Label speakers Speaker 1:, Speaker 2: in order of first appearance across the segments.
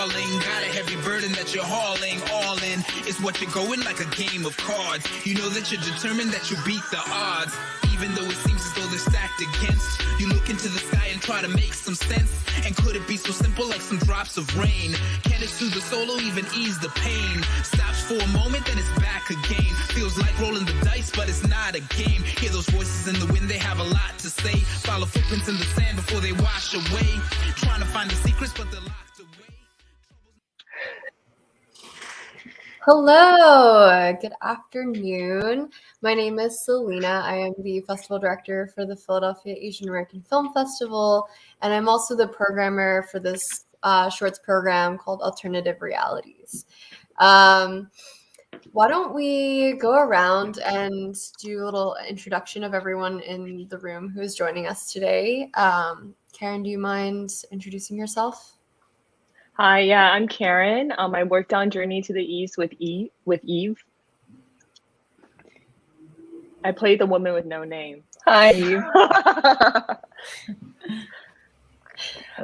Speaker 1: falling. Got a heavy burden that you're hauling. All in is what you're going like a game of cards. You know that you're determined that you beat the odds. Even though it seems as though they're stacked against you, look into the sky and try to make some sense. And could it be so simple like some drops of rain? Can it soothe the soul or even ease the pain? Stops for a moment, then it's back again. Feels like rolling the dice, but it's not a game. Hear those voices in the wind, they have a lot to say. Follow footprints in the sand before they wash away. Trying to find the secrets, but they're locked away.
Speaker 2: Hello, good afternoon. My name is Selena. I am the festival director for the Philadelphia Asian American Film Festival, and I'm also the programmer for this shorts program called Alternative Realities. Why don't we go around and do a little introduction of everyone in the room who is joining us today. Karen, do you mind introducing yourself?
Speaker 3: Hi, yeah, I'm Karen. I worked on Journey to the East with Eve. I played the woman with no name.
Speaker 4: Hi, Eve.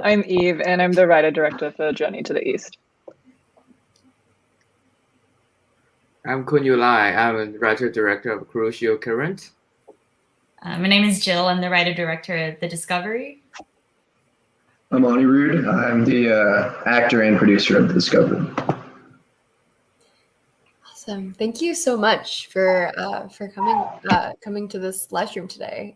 Speaker 4: I'm Eve, and I'm the writer-director for Journey to the East.
Speaker 5: I'm Kun Yulai. I'm a writer-director of Crucial Current.
Speaker 6: My name is Jill. I'm the writer-director of The Discovery.
Speaker 7: I'm Anirudh. I'm the actor and producer of The Discovery.
Speaker 2: Awesome. Thank you so much for coming to this live stream today.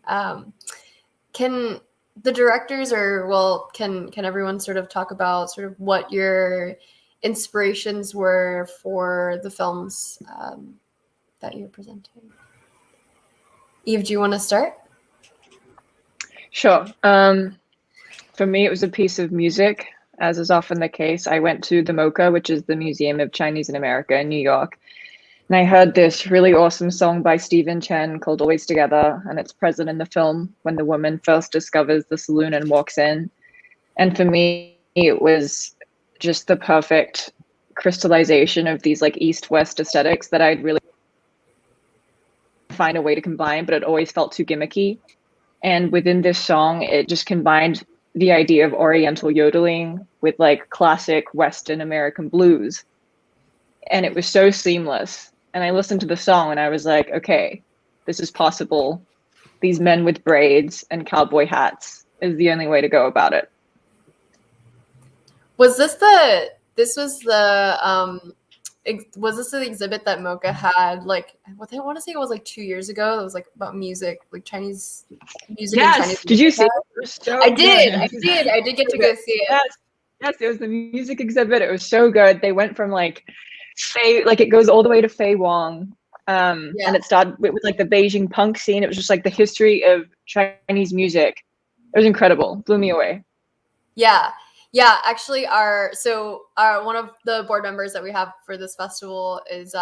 Speaker 2: Can the directors can everyone sort of talk about sort of what your inspirations were for the films that you're presenting? Eve, do you want to start?
Speaker 4: Sure. For me, it was a piece of music, as is often the case. I went to the MoCA, which is the Museum of Chinese in America in New York, and I heard this really awesome song by Stephen Chen called Always Together, and it's present in the film when the woman first discovers the saloon and walks in. And for me, it was just the perfect crystallization of these like East-West aesthetics that I'd really find a way to combine, but it always felt too gimmicky. And within this song, it just combined the idea of Oriental yodeling with like classic Western American blues. And it was so seamless. And I listened to the song and I was like, okay, this is possible. These men with braids and cowboy hats is the only way to go about it.
Speaker 2: Was this the exhibit that MoCA had, like, what I want to say it was like 2 years ago? It was like about music, like Chinese music.
Speaker 4: Yes.
Speaker 2: And Chinese
Speaker 4: did you see it?
Speaker 2: it?
Speaker 4: It was so
Speaker 2: I did.
Speaker 4: good.
Speaker 2: I did get to go see it.
Speaker 4: Yes, it was the music exhibit. It was so good. They went from like it goes all the way to Fei Wong. And it started with like the Beijing punk scene. It was just like the history of Chinese music. It was incredible. Blew me away.
Speaker 2: Yeah, actually, one of the board members that we have for this festival is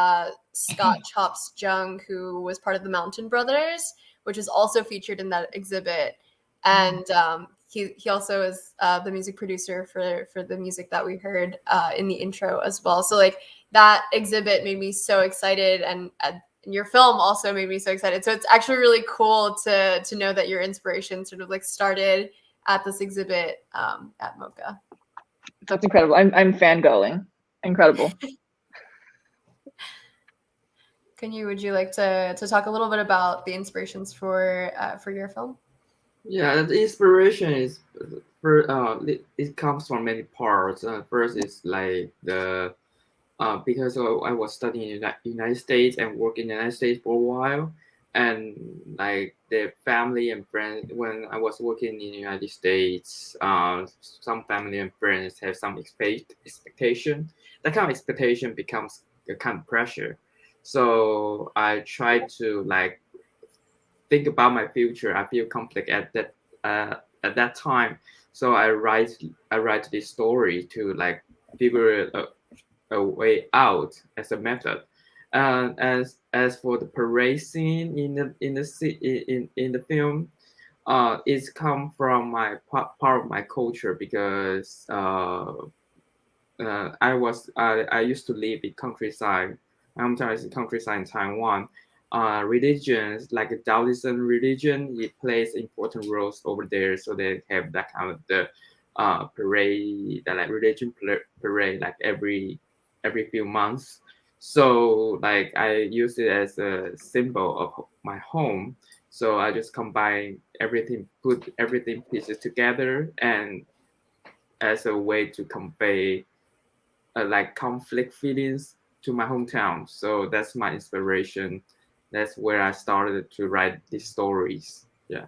Speaker 2: Scott Chops Jung, who was part of the Mountain Brothers, which is also featured in that exhibit, and he also is the music producer for the music that we heard in the intro as well. So like that exhibit made me so excited, and your film also made me so excited. So it's actually really cool to know that your inspiration sort of like started at this exhibit at MoCA.
Speaker 4: That's incredible. I'm fangirling. Incredible.
Speaker 2: Would you like to talk a little bit about the inspirations for your film?
Speaker 5: Yeah, the inspiration is it comes from many parts. First is like because I was studying in the United States and worked in the United States for a while. And like the family and friends, when I was working in the United States, some family and friends have some expectation. That kind of expectation becomes a kind of pressure. So I try to like think about my future. I feel conflict at that time. So I write this story to like figure a way out as a method. As for the parade scene in the film, it's come from my part of my culture because I used to live in countryside. Sometimes in countryside in Taiwan. Religions like a Taoism religion, it plays important roles over there. So they have that kind of parade, like religion parade, like every few months. So like I use it as a symbol of my home. So I just combine everything, put everything pieces together, and as a way to convey like conflict feelings to my hometown. So that's my inspiration. That's where I started to write these stories. Yeah.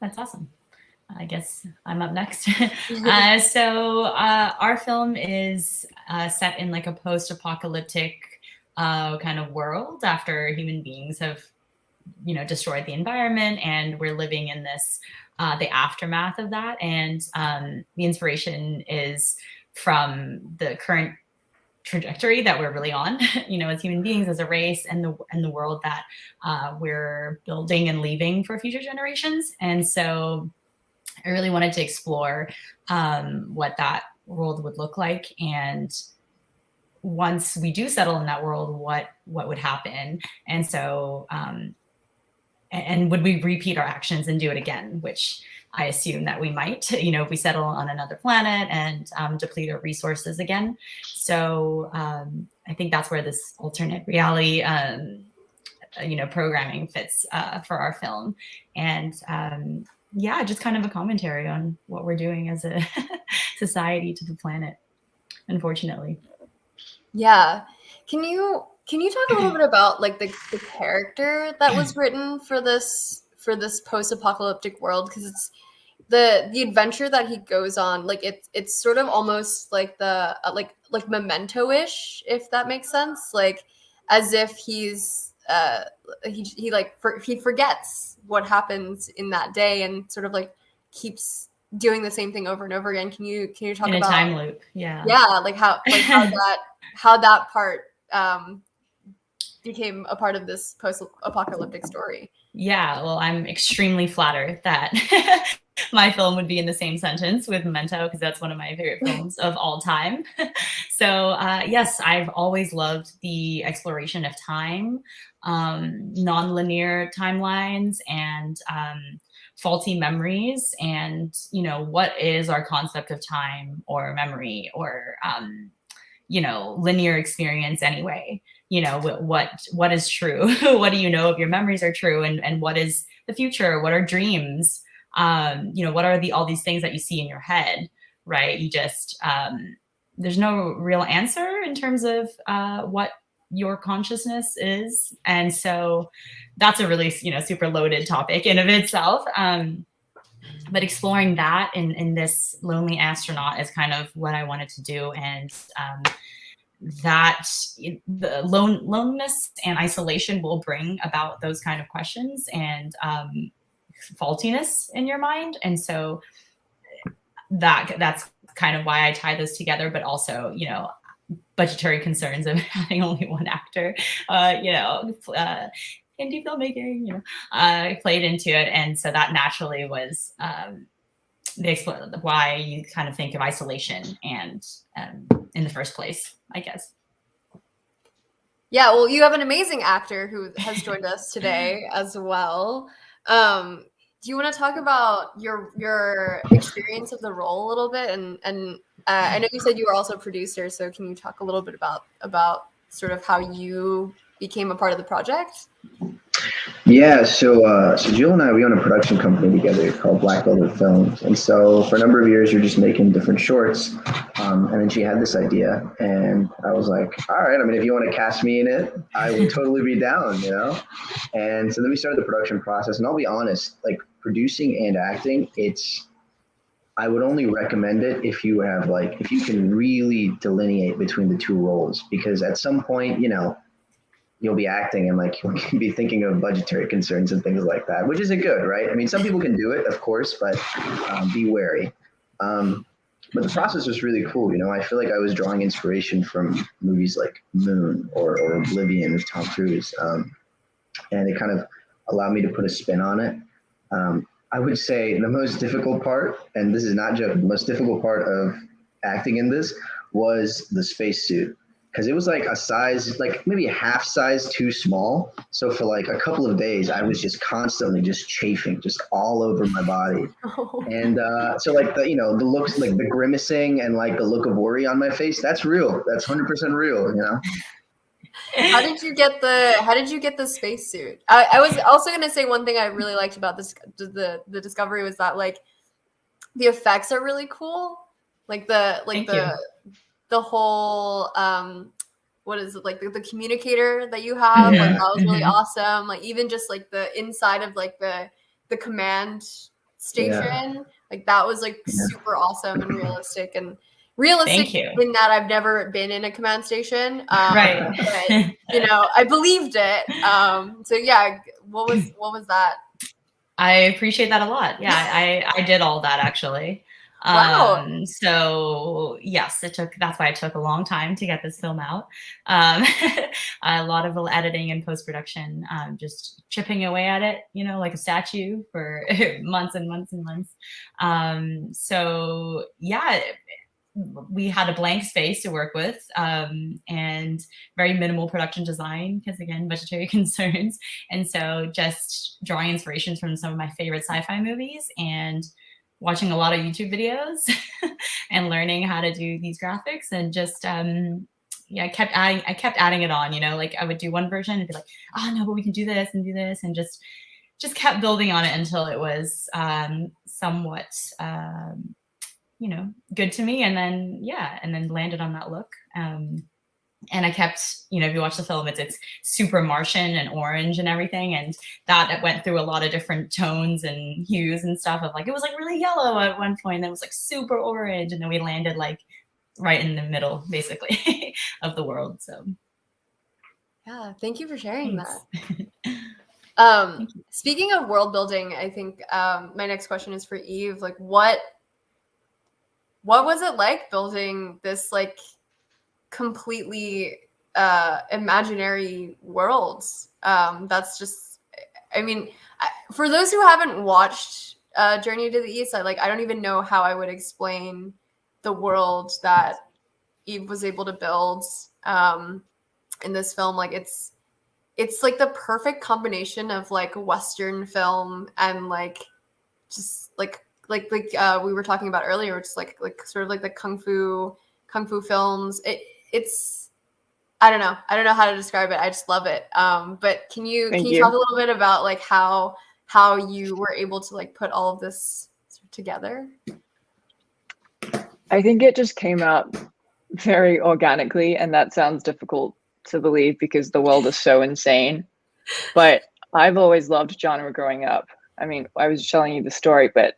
Speaker 6: That's awesome. I guess I'm up next. So our film is set in like a post-apocalyptic kind of world after human beings have, destroyed the environment, and we're living in this the aftermath of that. And the inspiration is from the current trajectory that we're really on, as human beings, as a race, and the world that we're building and leaving for future generations. And so I really wanted to explore what that world would look like, and once we do settle in that world, what would happen. And so and would we repeat our actions and do it again, which I assume that we might, if we settle on another planet and deplete our resources again. So I think that's where this alternate reality programming fits for our film. And yeah, just kind of a commentary on what we're doing as a society to the planet, unfortunately.
Speaker 2: Yeah. Can you talk a little bit about like the character that was written for this post-apocalyptic world? Because it's the adventure that he goes on, like it's sort of almost like the like Memento-ish, if that makes sense, like as if he's he forgets what happens in that day and sort of like keeps doing the same thing over and over again. Can you talk
Speaker 6: in a
Speaker 2: about
Speaker 6: time loop? Yeah,
Speaker 2: like how that part became a part of this post-apocalyptic story?
Speaker 6: Yeah, well, I'm extremely flattered that my film would be in the same sentence with Memento, because that's one of my favorite films of all time. So yes, I've always loved the exploration of time, non-linear timelines, and faulty memories, and what is our concept of time or memory or linear experience anyway. What is true? What do you know if your memories are true? And what is the future? What are dreams? What are all these things that you see in your head, right? You just, there's no real answer in terms of what your consciousness is. And so that's a really, super loaded topic in of itself. But exploring that in this lonely astronaut is kind of what I wanted to do. And that the loneliness and isolation will bring about those kind of questions and faultiness in your mind. And so that's kind of why I tie those together, but also, budgetary concerns of having only one actor, indie filmmaking, played into it. And so that naturally was why you kind of think of isolation and in the first place, I guess.
Speaker 2: Yeah, well, you have an amazing actor who has joined us today as well. Do you want to talk about your experience of the role a little bit? And I know you said you were also a producer, so can you talk a little bit about sort of how you became a part of the project?
Speaker 7: Yeah, so Jill and I, we own a production company together called Black Velvet Films, and so for a number of years, we were just making different shorts, and then she had this idea, and I was like, all right, I mean, if you want to cast me in it, I would totally be down, And so then we started the production process, and I'll be honest, like producing and acting, I would only recommend it if you can really delineate between the two roles, because at some point, you'll be acting and like you'll be thinking of budgetary concerns and things like that, which isn't good, right? I mean, some people can do it, of course, but be wary. But the process was really cool. I feel like I was drawing inspiration from movies like Moon or Oblivion with Tom Cruise. And it kind of allowed me to put a spin on it. I would say the most difficult part, and this is not joking, the most difficult part of acting in this was the spacesuit. because it was like a size, like maybe a half size too small. So for like a couple of days, I was just constantly just chafing, just all over my body. And so like the, you know, the looks, like the grimacing and like the look of worry on my face, that's real. That's 100% real, you know?
Speaker 2: How did you get the spacesuit? I was also gonna say one thing I really liked about this the Discovery was that like the effects are really cool. Like the whole what is it, like the communicator that you have, like that was really awesome. Like even just like the inside of like the command station, like that was like super awesome and realistic in that I've never been in a command station.
Speaker 6: Right.
Speaker 2: But you know, I believed it. So yeah, what was that?
Speaker 6: I appreciate that a lot. Yeah, I did all that actually.
Speaker 2: Wow.
Speaker 6: So yes, that's why it took a long time to get this film out. A lot of editing and post-production, just chipping away at it, you know, like a statue for months and months and months. So yeah, we had a blank space to work with, and very minimal production design because again, budgetary concerns. And so just drawing inspirations from some of my favorite sci-fi movies and watching a lot of YouTube videos and learning how to do these graphics and just I kept adding it on, you know, like I would do one version and be like, oh no, but we can do this and just kept building on it until it was somewhat you know, good to me, and then landed on that look. And I kept, you know, if you watch the film, it's super Martian and orange and everything. And that went through a lot of different tones and hues and stuff of like, it was like really yellow at one point. And it was like super orange. And then we landed like right in the middle, basically, of the world. So.
Speaker 2: Yeah. Thank you for sharing
Speaker 6: Thanks.
Speaker 2: that. Speaking of world building, I think my next question is for Eve. Like what was it like building this like completely imaginary worlds? That's just, I mean, for those who haven't watched Journey to the East, I don't even know how I would explain the world that Eve was able to build in this film. Like it's like the perfect combination of like Western film and like just like we were talking about earlier, just like sort of like the kung fu films. It's I don't know how to describe it. I just love it. But can you talk a little bit about like how you were able to like put all of this together?
Speaker 4: I think it just came out very organically, and that sounds difficult to believe because the world is so insane. But I've always loved genre growing up. I mean, I was telling you the story, but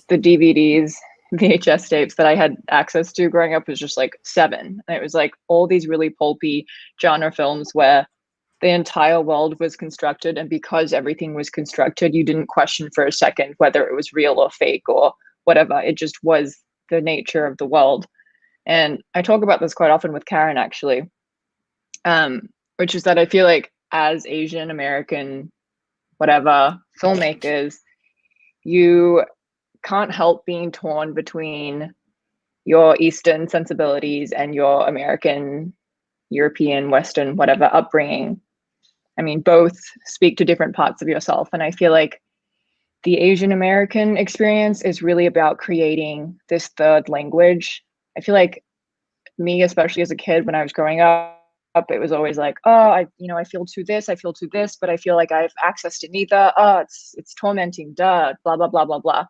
Speaker 4: the DVDs, VHS tapes that I had access to growing up was just like 7. And it was like all these really pulpy genre films where the entire world was constructed. And because everything was constructed, you didn't question for a second whether it was real or fake or whatever. It just was the nature of the world. And I talk about this quite often with Karen, actually, which is that I feel like as Asian American, whatever, filmmakers, you can't help being torn between your Eastern sensibilities and your American, European, Western, whatever upbringing. I mean, both speak to different parts of yourself. And I feel like the Asian American experience is really about creating this third language. I feel like me, especially as a kid, when I was growing up, it was always like, oh, I feel to this, but I feel like I have access to neither. Oh, it's tormenting, blah, blah, blah, blah, blah.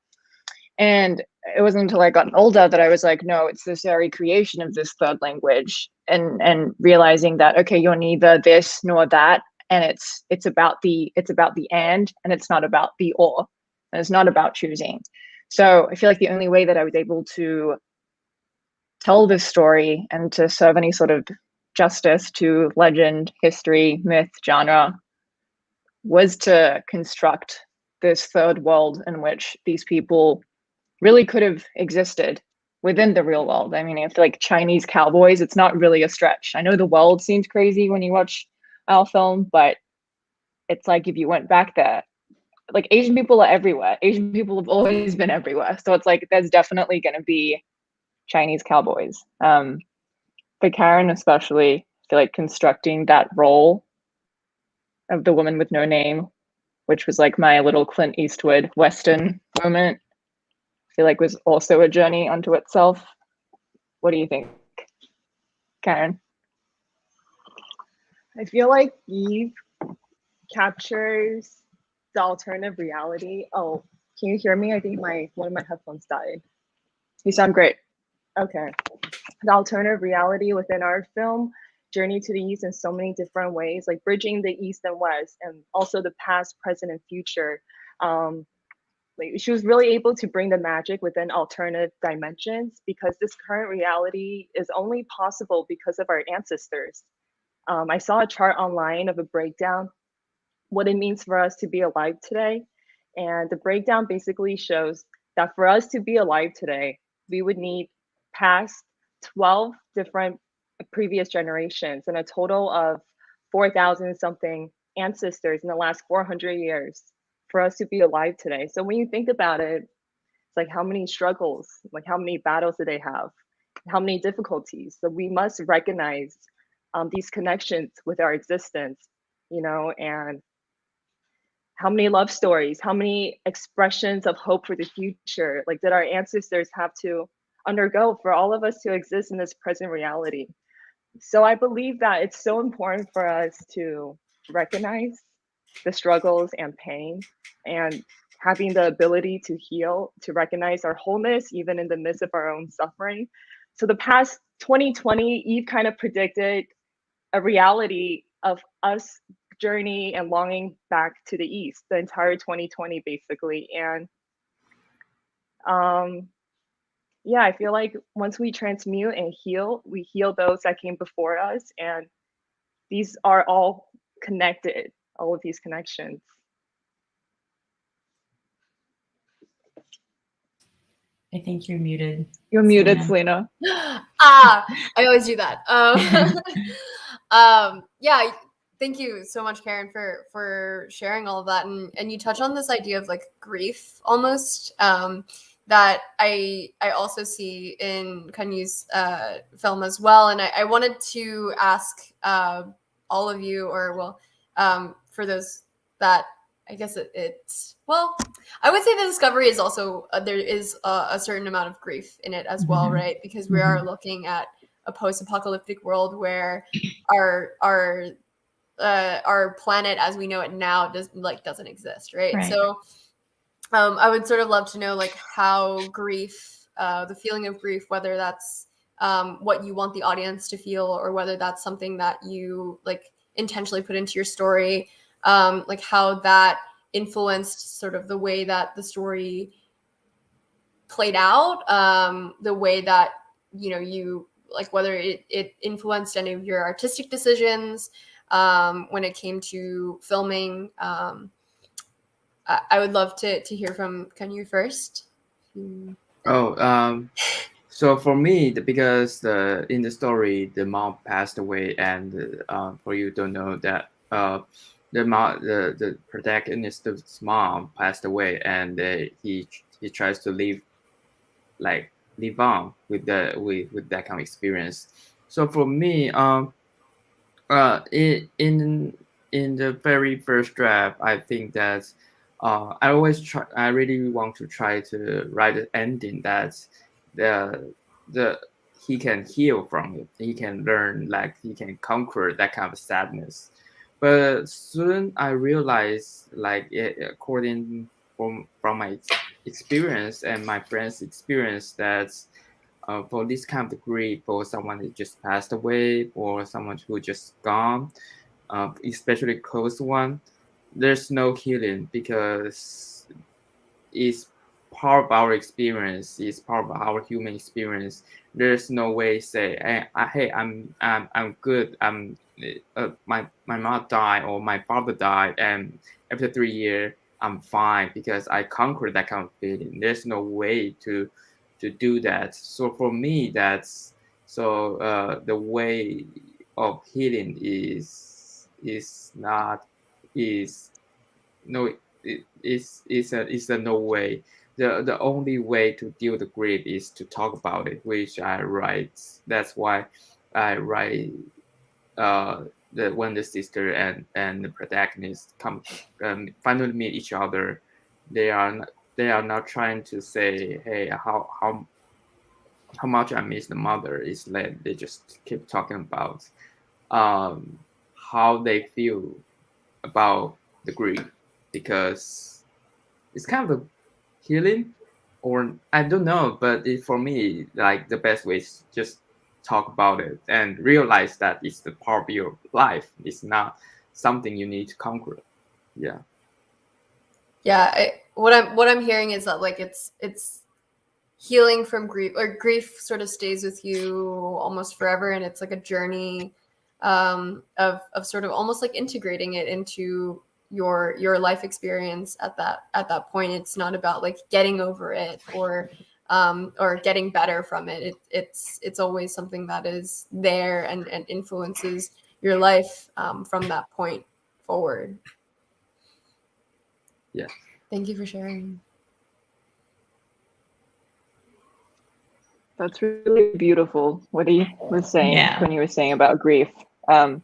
Speaker 4: And it wasn't until I got older that I was like, no, it's this very creation of this third language, and realizing that, okay, you're neither this nor that. And it's about the and it's not about the or, and it's not about choosing. So I feel like the only way that I was able to tell this story and to serve any sort of justice to legend, history, myth, genre was to construct this third world in which these people really could have existed within the real world. I mean, I feel like Chinese cowboys, it's not really a stretch. I know the world seems crazy when you watch our film, but it's like if you went back there, like Asian people are everywhere. Asian people have always been everywhere. So it's like there's definitely going to be Chinese cowboys.
Speaker 3: for Karen especially, I feel like constructing that role of the woman with no name, which was like my little Clint Eastwood Western moment, I feel like was also a journey unto itself. What do you think, Karen? I feel like Eve captures the alternative reality. Oh, can you hear me? I think one of my headphones died. You sound great. Okay. The alternative reality within our film, Journey to the East, in so many different ways, like bridging the East and West, and also the past, present, and future. Like she was really able to bring the magic within alternative dimensions, because this current reality is only possible because of our ancestors. I saw a chart online of a breakdown what it means for us to be alive today. And the breakdown basically shows that for us to be alive today, we would need past 12 different previous generations and a total of 4,000 something ancestors in the last 400 years for us to be alive today. So when you think about it, it's like how many struggles, like how many battles do they have, how many difficulties. So we must recognize these connections with our existence, and how many love stories, how many expressions of hope for the future, like did our ancestors have to undergo for all of us to exist in this present reality? So I believe that it's so important for us to recognize the struggles and pain, and having the ability to heal, to recognize our wholeness, even in the midst of our own suffering. So the past 2020, Eve kind of predicted a reality of us journey and longing back to the East, the entire 2020, basically. And yeah, I feel like once we transmute and heal, we heal those that came before us. And these are all connected, all of these connections.
Speaker 6: I think you're muted.
Speaker 3: You're muted, Selena.
Speaker 2: I always do that. Yeah, thank you so much, Karen, for sharing all of that. And you touch on this idea of like grief almost, that I also see in Kanyu's film as well. And I wanted to ask all of you, or for those that I guess it's I would say the discovery is also there is a certain amount of grief in it as well, right? Because we are looking at a post-apocalyptic world where our planet as we know it now doesn't exist, right? So I would sort of love to know like how grief, the feeling of grief, whether that's what you want the audience to feel, or whether that's something that you like intentionally put into your story, like how that influenced sort of the way that the story played out, the way that you like, whether it influenced any of your artistic decisions when it came to filming. I would love to hear from Kanyu first.
Speaker 5: So for me, because in the story, the mom passed away, and for you don't know that the protagonist's mom passed away, and he tries to live on with that kind of experience. So for me, in the very first draft, I think that I really want to try to write an ending that the he can heal from it. He can learn, like he can conquer that kind of sadness. But soon I realized, according from my experience and my friends' experience, that for this kind of grief, for someone who just passed away or someone who just gone, especially close one, there's no healing, because it's part of our experience, it's part of our human experience. There's no way say, hey, I'm good, my mom died or my father died, and after 3 years I'm fine because I conquered that kind of feeling. There's no way to do that. So for me, that's the way of healing is not is no it is a no way. The only way to deal with the grief is to talk about it, which I write. That's why I write when the sister and the protagonist come finally meet each other, they are not trying to say, hey, how much I miss the mother. Is that they just keep talking about how they feel about the grief, because it's kind of a healing, or I don't know, but for me, like the best way is just talk about it and realize that it's the part of your life. It's not something you need to conquer. Yeah.
Speaker 2: Yeah, what I'm hearing is that like it's healing from grief, or grief sort of stays with you almost forever, and it's like a journey of sort of almost like integrating it into your life experience at that point. It's not about like getting over it or getting better from it. It's always something that is there and influences your life from that point forward.
Speaker 5: Yeah.
Speaker 2: Thank you for sharing.
Speaker 4: That's really beautiful what he was saying
Speaker 6: Yeah.
Speaker 4: when you were saying about grief. I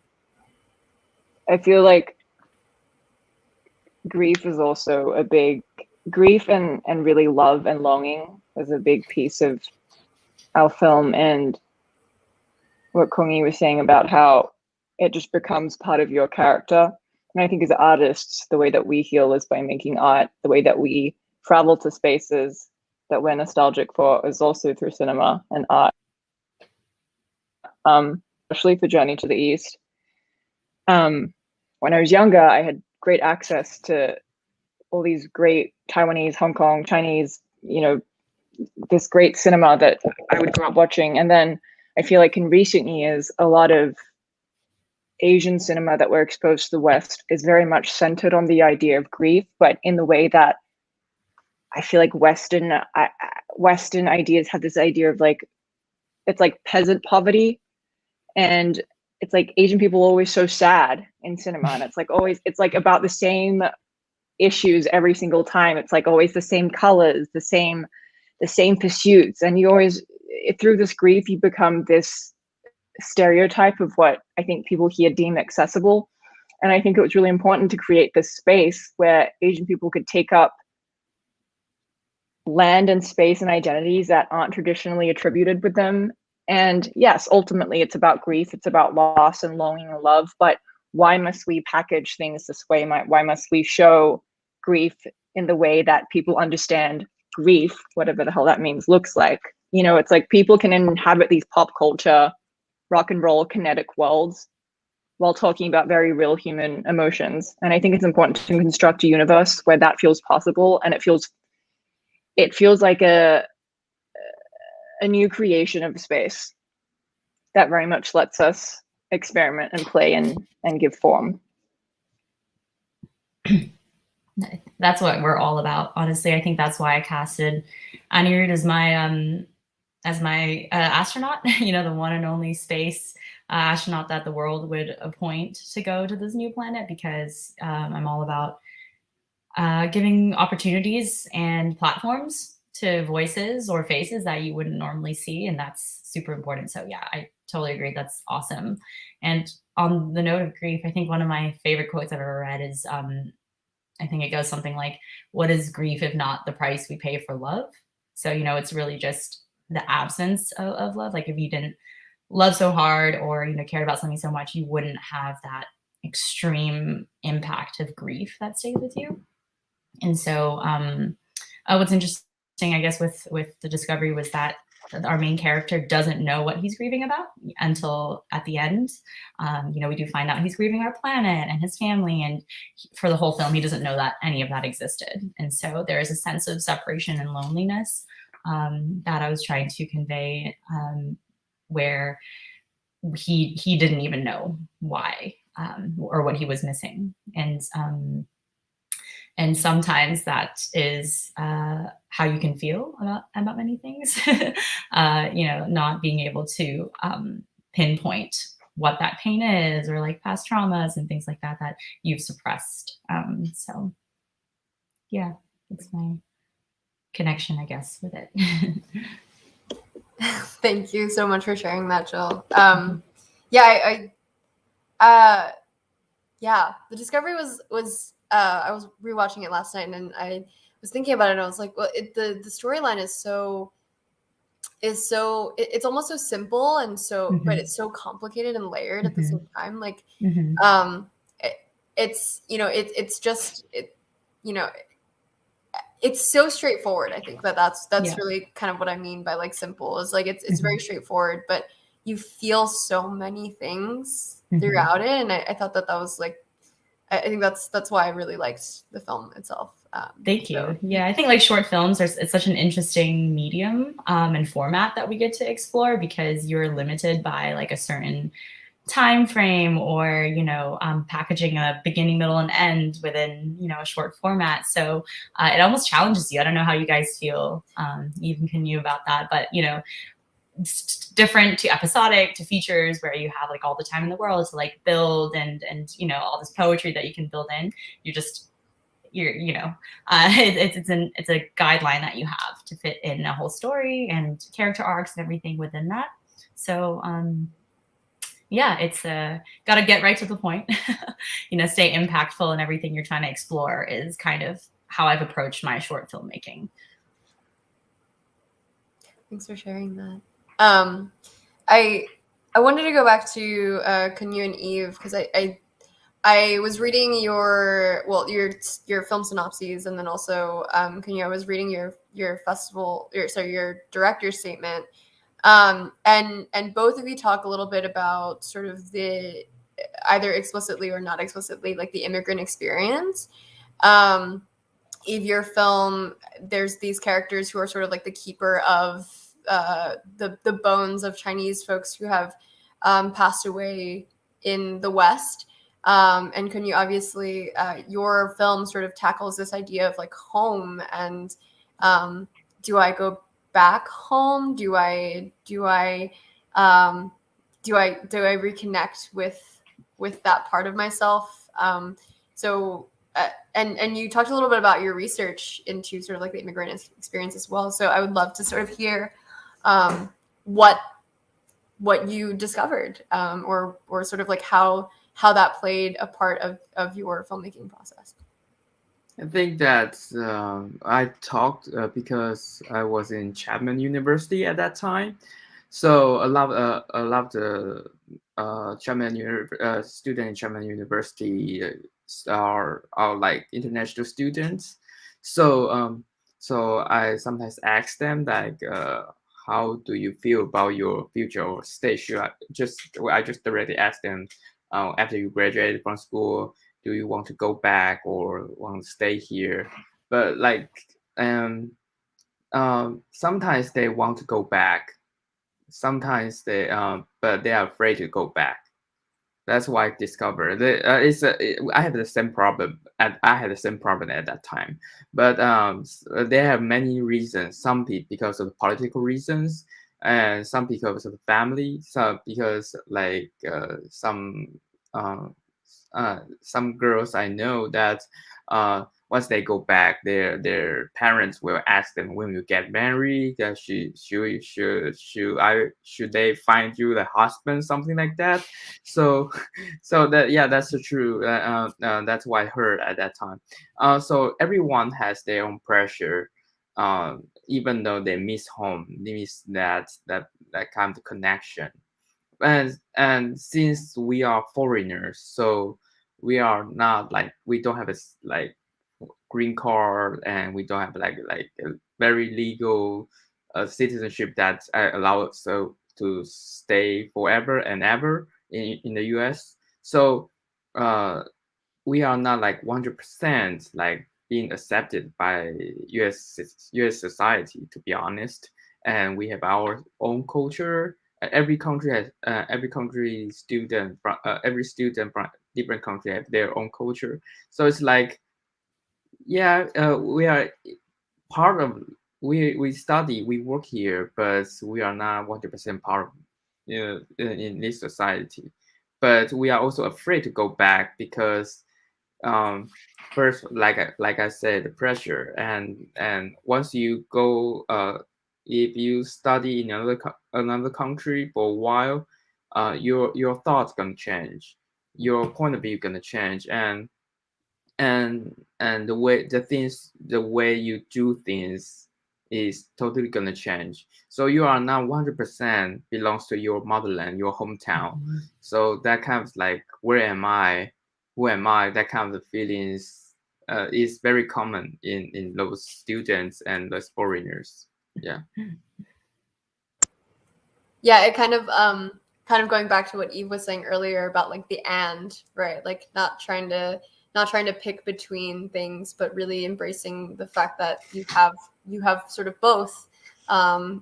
Speaker 4: feel like grief is also a big grief and really love and longing is a big piece of our film, and what Kongi was saying about how it just becomes part of your character. And I think as artists, the way that we heal is by making art. The way that we travel to spaces that we're nostalgic for is also through cinema and art. Especially for Journey to the East. When I was younger, I had great access to all these great Taiwanese, Hong Kong, Chinese, this great cinema that I would grow up watching. And then I feel like in recent years, a lot of Asian cinema that we're exposed to the West is very much centered on the idea of grief, but in the way that I feel like Western ideas have this idea of like, it's like peasant poverty, and it's like Asian people are always so sad in cinema, and it's like always, it's like about the same issues every single time. It's like always the same colors, the same pursuits, and you always, through this grief, you become this stereotype of what I think people here deem accessible. And I think it was really important to create this space where Asian people could take up land and space and identities that aren't traditionally attributed with them. And yes, ultimately it's about grief, it's about loss and longing and love, but why must we package things this way? Why must we show grief in the way that people understand grief, whatever the hell that means, looks like? It's like people can inhabit these pop culture, rock and roll, kinetic worlds while talking about very real human emotions. And I think it's important to construct a universe where that feels possible, and it feels like a new creation of space that very much lets us experiment and play and give form.
Speaker 6: That's what we're all about, honestly. I think that's why I casted Anirudh as my astronaut, the one and only space astronaut that the world would appoint to go to this new planet, because I'm all about giving opportunities and platforms to voices or faces that you wouldn't normally see, and that's super important. So yeah, I totally agree. That's awesome. And on the note of grief, I think one of my favorite quotes I've ever read is, I think it goes something like, what is grief if not the price we pay for love? So, it's really just the absence of love. Like if you didn't love so hard or, cared about something so much, you wouldn't have that extreme impact of grief that stays with you. And so what's interesting, I guess, with the discovery was that our main character doesn't know what he's grieving about until at the end. We do find out he's grieving our planet and his family, and for the whole film, he doesn't know that any of that existed. And so there is a sense of separation and loneliness that I was trying to convey, where he didn't even know why or what he was missing. And sometimes that is how you can feel about many things, not being able to pinpoint what that pain is, or like past traumas and things like that you've suppressed. So yeah, that's my connection, I guess, with it.
Speaker 2: Thank you so much for sharing that, Jill. Yeah, yeah, the discovery was I was rewatching it last night, and I was thinking about it, and I was like, well, the storyline it's almost so simple, and so but it's so complicated and layered at the same time. Like, it, it's it's just it's so straightforward. I think that's
Speaker 6: Yeah.
Speaker 2: really kind of what I mean by like simple, is like it's very straightforward, but you feel so many things throughout it, and I thought that was like, I think that's why I really liked the film itself.
Speaker 6: Thank you. Yeah, I think like short films it's such an interesting medium and format that we get to explore, because you're limited by like a certain time frame, or packaging a beginning, middle, and end within a short format. So it almost challenges you. I don't know how you guys feel, even can you, about that, but different to episodic to features, where you have like all the time in the world to like build and all this poetry that you can build in. It's a guideline that you have to fit in a whole story and character arcs and everything within that. So yeah, it's got to get right to the point. Stay impactful, and everything you're trying to explore is kind of how I've approached my short filmmaking.
Speaker 2: Thanks for sharing that. I wanted to go back to Kunyu and Eve, because I was reading your film synopses, and then also Kunyu, I was reading your director's statement, and both of you talk a little bit about sort of the, either explicitly or not explicitly, like the immigrant experience. Eve, your film, there's these characters who are sort of like the keeper of the bones of Chinese folks who have passed away in the West. And can you, obviously, your film sort of tackles this idea of like home, and do I go back home? Do I reconnect with that part of myself? And you talked a little bit about your research into sort of like the immigrant experience as well. So I would love to sort of hear what you discovered, or sort of like how that played a part of your filmmaking process.
Speaker 5: I think that I talked because I was in Chapman University at that time. So a lot of the student in Chapman University are like international students. So I sometimes ask them like, how do you feel about your future or stage? I just directly ask them, after you graduated from school, do you want to go back or want to stay here? But like, sometimes they want to go back. Sometimes but they are afraid to go back. That's why I discovered I have the same problem. I had the same problem at that time, but they have many reasons. Some because of political reasons, and some because of the family. Some because like some girls I know that once they go back, their parents will ask them, when you get married, that should they find you the husband, something like that. So that's true. That's what I heard at that time. So everyone has their own pressure. Even though they miss home, they miss that kind of connection. And since we are foreigners, so we are not like, we don't have a like green card, and we don't have like a very legal citizenship that allow us to stay forever and ever in the US. So we are not like 100% like being accepted by US society, to be honest. And we have our own culture. Every country has every student from different country have their own culture. So it's like, yeah, we are part of, we study, we work here, but we are not 100% part of in this society. But we are also afraid to go back because first, like I said, the pressure, and once you go if you study in another country for a while, your thoughts gonna change, your point of view gonna change, and the way you do things is totally gonna change. So you are now 100% belongs to your motherland, your hometown. So that kind of like, where am I? Who am I? That kind of feelings is very common in those students and those foreigners. Yeah.
Speaker 2: Yeah, it kind of going back to what Eve was saying earlier about like the and, right? Like not trying to pick between things, but really embracing the fact that you have sort of both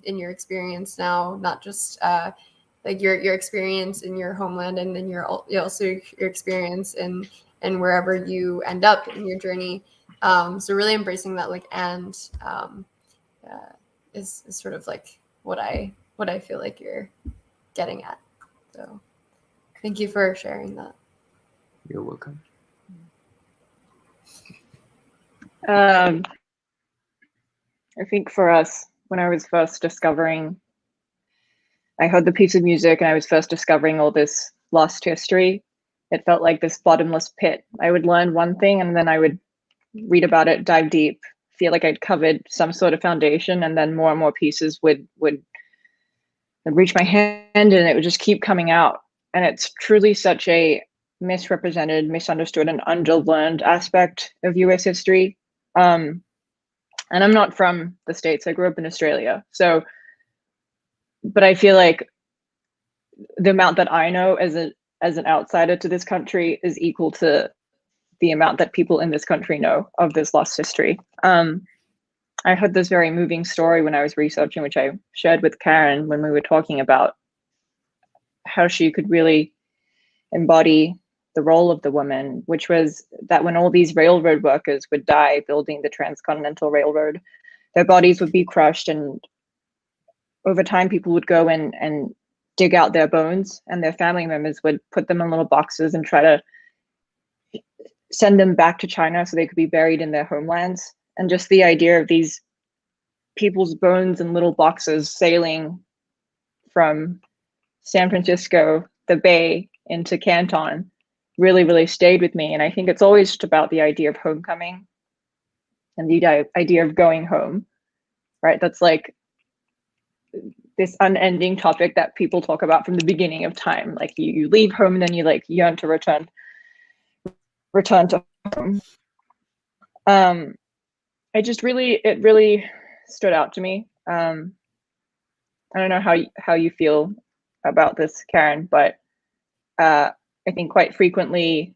Speaker 2: in your experience now, not just like your experience in your homeland, and then also your experience in wherever you end up in your journey. So really embracing that like and is sort of like what I feel like you're getting at. So thank you for sharing that.
Speaker 5: You're welcome.
Speaker 4: I think for us, when I was first discovering, I heard the piece of music and I was first discovering all this lost history, it felt like this bottomless pit. I would learn one thing and then I would read about it, dive deep, feel like I'd covered some sort of foundation, and then more and more pieces would reach my hand and it would just keep coming out. And it's truly such a misrepresented, misunderstood, and underlearned aspect of US history. And I'm not from the States. I grew up in Australia. So, but I feel like the amount that I know as an outsider to this country is equal to the amount that people in this country know of this lost history. I heard this very moving story when I was researching, which I shared with Karen when we were talking about how she could really embody the role of the woman, which was that when all these railroad workers would die building the Transcontinental Railroad, their bodies would be crushed, and over time people would go and dig out their bones, and their family members would put them in little boxes and try to send them back to China so they could be buried in their homelands. And just the idea of these people's bones in little boxes sailing from San Francisco, the Bay, into Canton really, really stayed with me. And I think it's always just about the idea of homecoming and the idea of going home, right? That's like this unending topic that people talk about from the beginning of time. Like you leave home and then you like yearn to return to home. It really stood out to me. I don't know how you feel about this, Karen, but I think quite frequently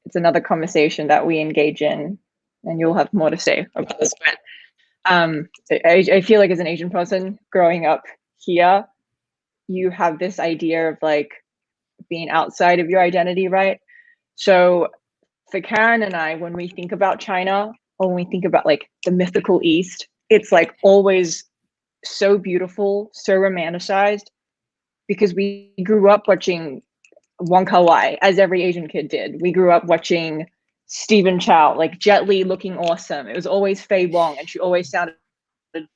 Speaker 4: it's another conversation that we engage in, and you'll have more to say about this. But I feel like as an Asian person growing up here, you have this idea of like being outside of your identity, right? So for Karen and I, when we think about China, or when we think about like the mythical East, it's like always so beautiful, so romanticized, because we grew up watching Wong Kar-wai, as every Asian kid did. We grew up watching Stephen Chow, like Jet Li looking awesome. It was always Faye Wong, and she always sounded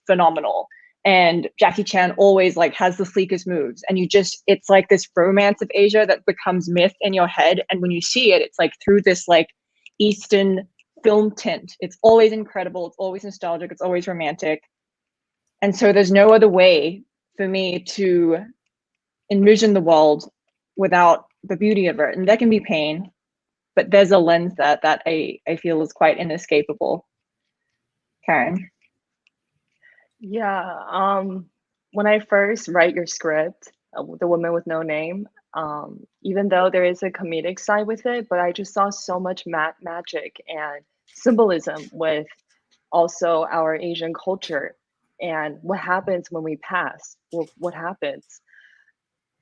Speaker 4: phenomenal. And Jackie Chan always like has the sleekest moves. And it's like this romance of Asia that becomes myth in your head. And when you see it, it's like through this like Eastern film tint. It's always incredible. It's always nostalgic. It's always romantic. And so there's no other way for me to envision the world without the beauty of it. And that can be pain, but there's a lens that I feel is quite inescapable. Karen?
Speaker 3: Yeah, when I first write your script, The Woman with No Name, even though there is a comedic side with it, but I just saw so much magic and symbolism with also our Asian culture and what happens when we pass, what happens.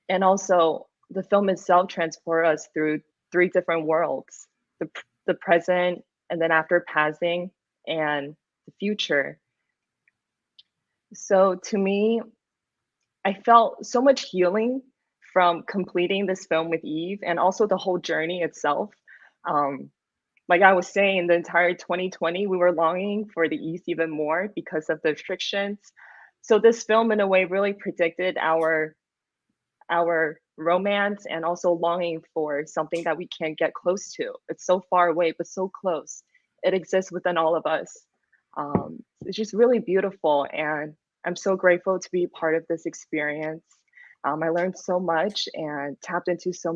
Speaker 3: And also the film itself transports us through three different worlds, the present, and then after passing, and the future. So to me, I felt so much healing from completing this film with Eve, and also the whole journey itself. Um, like I was saying, the entire 2020, we were longing for the East even more because of the restrictions. So this film, in a way, really predicted our romance and also longing for something that we can't get close to. It's so far away, but so close. It exists within all of us. It's just really beautiful, and I'm so grateful to be part of this experience. I learned so much and tapped into so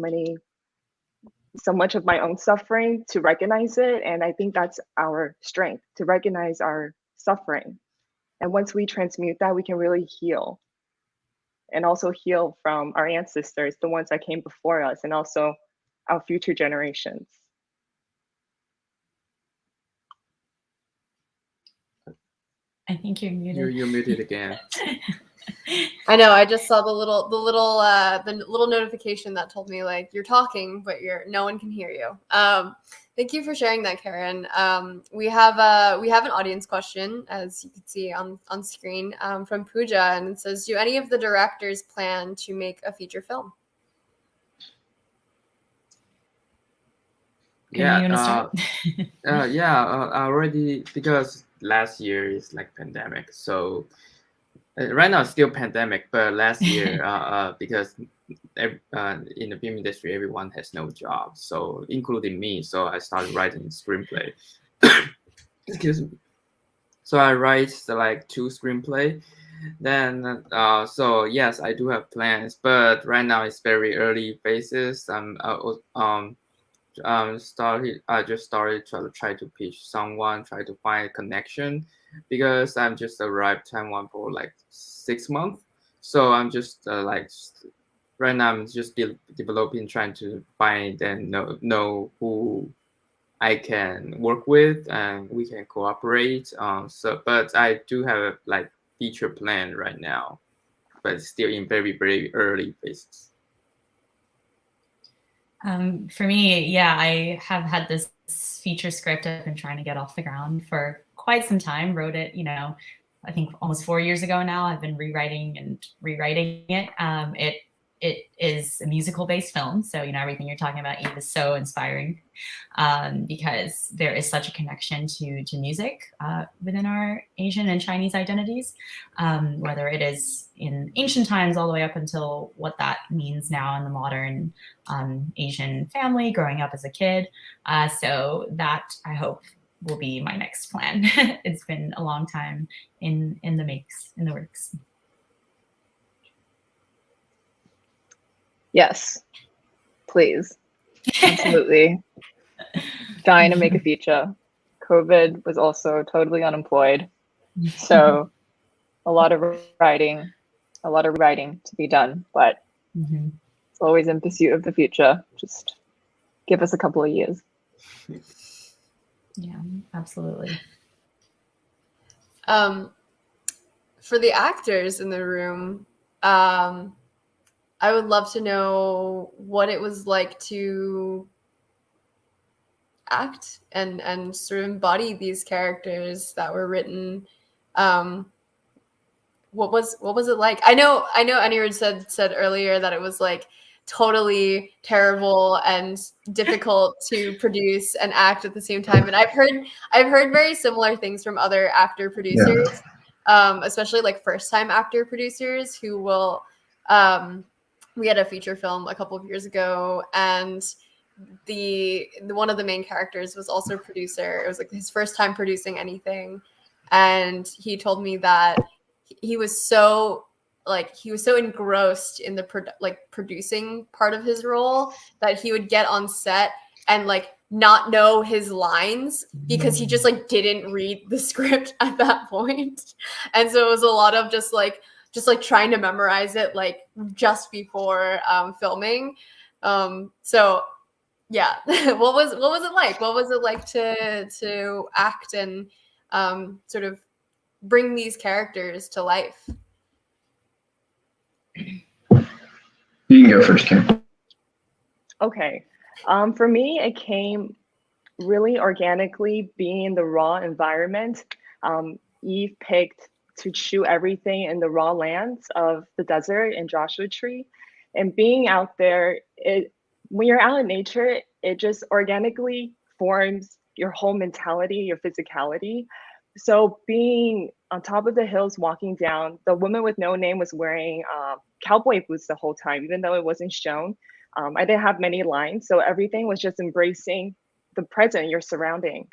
Speaker 3: much of my own suffering to recognize it, and I think that's our strength, to recognize our suffering. And once we transmute that, we can really heal, and also heal from our ancestors, the ones that came before us, and also our future generations.
Speaker 6: I think you're muted.
Speaker 5: You're muted again.
Speaker 2: I know. I just saw the little notification that told me like you're talking, but no one can hear you. Thank you for sharing that, Karen. We have an audience question, as you can see on screen, from Pooja, and it says, "Do any of the directors plan to make a feature film?"
Speaker 5: Yeah, already, because last year is like pandemic, so right now it's still pandemic, but last year because in the film industry everyone has no job, so including me, so I started writing screenplay. Excuse me. So I write like 2 screenplay. Then so yes, I do have plans, but right now it's very early phases. I just started to try to pitch someone, try to find a connection, because I'm just arrived Taiwan for like 6 months. So I'm just right now I'm just developing, trying to find and know who I can work with and we can cooperate. But I do have a like feature plan right now, but it's still in very, very early phases.
Speaker 6: For me, yeah, I have had this feature script I've been trying to get off the ground for quite some time. Wrote it, I think almost 4 years ago now. I've been rewriting it. It is a musical-based film, so everything you're talking about, Eve, is so inspiring, because there is such a connection to music within our Asian and Chinese identities, whether it is in ancient times all the way up until what that means now in the modern Asian family, growing up as a kid. So that, I hope, will be my next plan. It's been a long time in the works.
Speaker 4: Yes, please. Absolutely. Dying to make a feature. COVID was also totally unemployed. So a lot of writing to be done, but it's always in pursuit of the future. Just give us a couple of years.
Speaker 6: Yeah, absolutely.
Speaker 2: For the actors in the room, I would love to know what it was like to act and sort of embody these characters that were written. What was it like? I know Anirudh said earlier that it was like totally terrible and difficult to produce and act at the same time. And I've heard very similar things from other actor producers, especially like first time actor producers who will. We had a feature film a couple of years ago, and the one of the main characters was also a producer. It was like his first time producing anything, and he told me that he was so engrossed in the producing part of his role that he would get on set and like not know his lines because he just like didn't read the script at that point. And so it was a lot of just like trying to memorize it like just before filming. So yeah, what was it like? What was it like to act and sort of bring these characters to life?
Speaker 7: You can go first, Kim.
Speaker 3: Okay. For me, it came really organically, being in the raw environment. Eve picked to shoot everything in the raw lands of the desert and Joshua Tree. And being out there, when you're out in nature, it just organically forms your whole mentality, your physicality. So being on top of the hills, walking down, the woman with no name was wearing cowboy boots the whole time, even though it wasn't shown. I didn't have many lines, so everything was just embracing the present, your surrounding.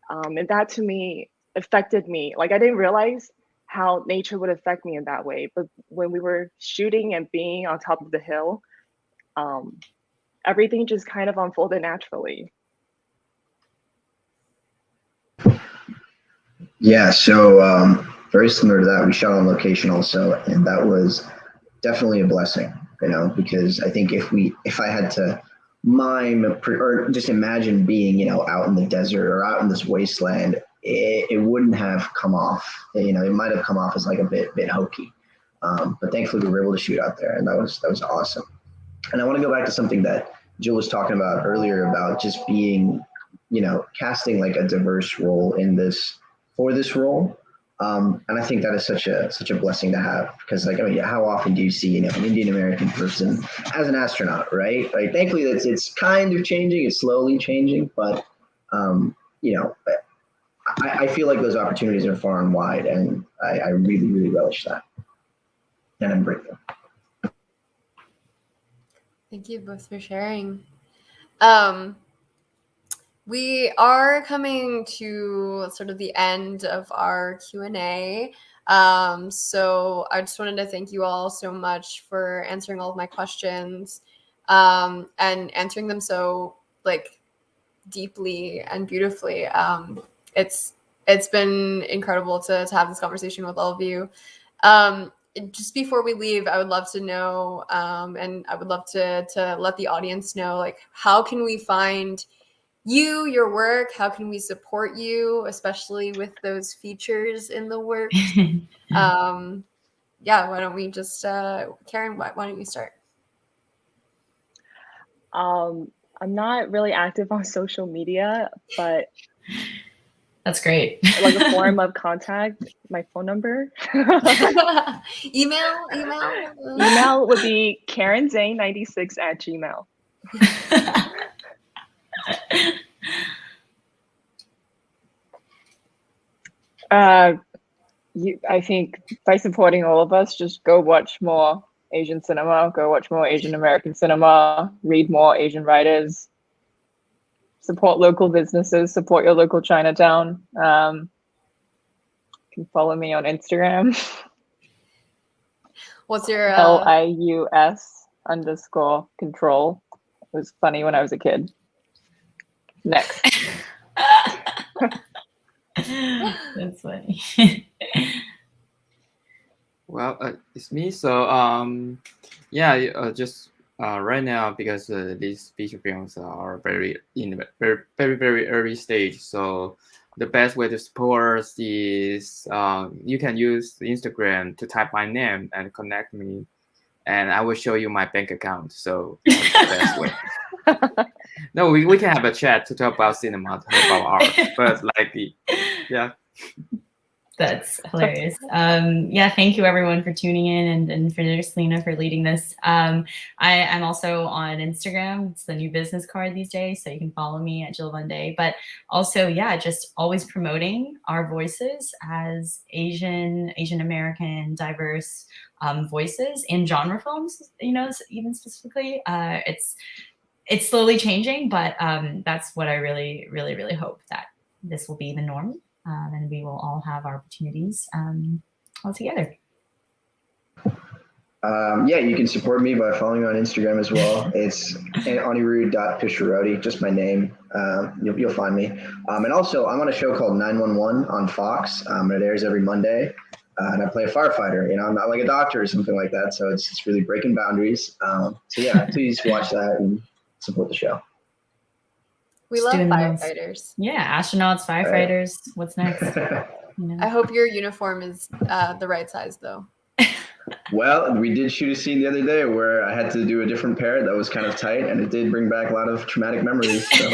Speaker 3: And that to me affected me. Like I didn't realize how nature would affect me in that way. But when we were shooting and being on top of the hill, everything just kind of unfolded naturally.
Speaker 7: Yeah, so very similar to that, we shot on location also, and that was definitely a blessing, because I think if I had to mime or just imagine being, out in the desert or out in this wasteland, it wouldn't have come off. It might have come off as like a bit hokey, but thankfully we were able to shoot out there, and that was awesome. And I want to go back to something that Jill was talking about earlier about just being, casting like a diverse role for this role. And I think that is such a blessing to have, because how often do you see, an Indian American person as an astronaut, right? Like thankfully it's kind of changing, it's slowly changing, but I feel like those opportunities are far and wide, and I really, really relish that. And I'm grateful.
Speaker 2: Thank you both for sharing. We are coming to sort of the end of our Q&A. So I just wanted to thank you all so much for answering all of my questions, and answering them so deeply and beautifully. It's been incredible to have this conversation with all of you. Just before we leave, I would love to know, and I would love to let the audience know, how can we find you, your work? How can we support you, especially with those features in the works? Yeah, why don't we just, Karen, why don't you start?
Speaker 3: I'm not really active on social media, but
Speaker 6: that's great.
Speaker 3: Like a form of contact, my phone number.
Speaker 2: Email
Speaker 3: would be karenzane96@gmail.
Speaker 4: I think by supporting all of us, just go watch more Asian cinema, go watch more Asian American cinema, read more Asian writers, support local businesses, support your local Chinatown. You can follow me on Instagram.
Speaker 2: What's your
Speaker 4: LIUS_control. It was funny when I was a kid. Next.
Speaker 6: That's funny.
Speaker 5: Well, it's me. So just right now, because these feature films are very very early stage. So the best way to support us is you can use Instagram to type my name and connect me, and I will show you my bank account. So that's the best way. No, we can have a chat to talk about cinema, to talk about art, but yeah.
Speaker 6: That's hilarious. Thank you everyone for tuning in, and for Selena for leading this. I'm also on Instagram. It's the new business card these days, so you can follow me at Jill Van Day. But also, just always promoting our voices as Asian American, diverse voices in genre films. Even specifically, it's slowly changing, but that's what I really, really, really hope, that this will be the norm. And we will all have opportunities all together.
Speaker 7: You can support me by following me on Instagram as well. It's anirudh.pisharoti, just my name. You'll find me. And also, I'm on a show called 911 on Fox. It airs every Monday. And I play a firefighter. I'm not like a doctor or something like that. So it's really breaking boundaries. Please watch that and support the show.
Speaker 2: We love firefighters.
Speaker 6: Yeah, astronauts, firefighters. Right. What's next?
Speaker 2: I hope your uniform is the right size, though.
Speaker 7: Well, we did shoot a scene the other day where I had to do a different pair that was kind of tight, and it did bring back a lot of traumatic memories. So.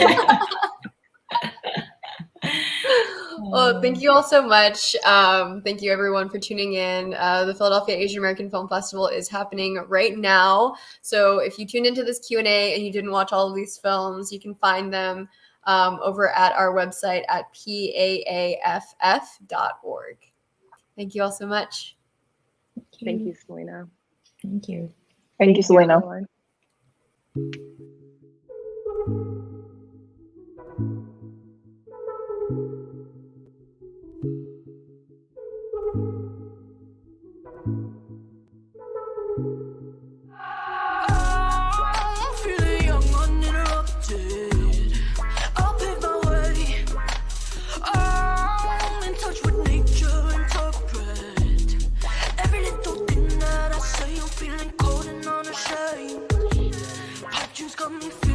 Speaker 2: Well, thank you all so much. Thank you everyone for tuning in. The Philadelphia Asian American Film Festival is happening right now. So if you tuned into this Q&A and you didn't watch all of these films, you can find them over at our website at paaff.org. Thank you all so much.
Speaker 3: Thank you, Selena.
Speaker 6: Thank you.
Speaker 4: Thank you, Selena.
Speaker 3: everyone.
Speaker 1: I'm feeling young, uninterrupted. I'll pave my way. I'm in touch with nature, interpret every little thing that I say. I'm feeling cold and unashamed. Pop tunes got me feeling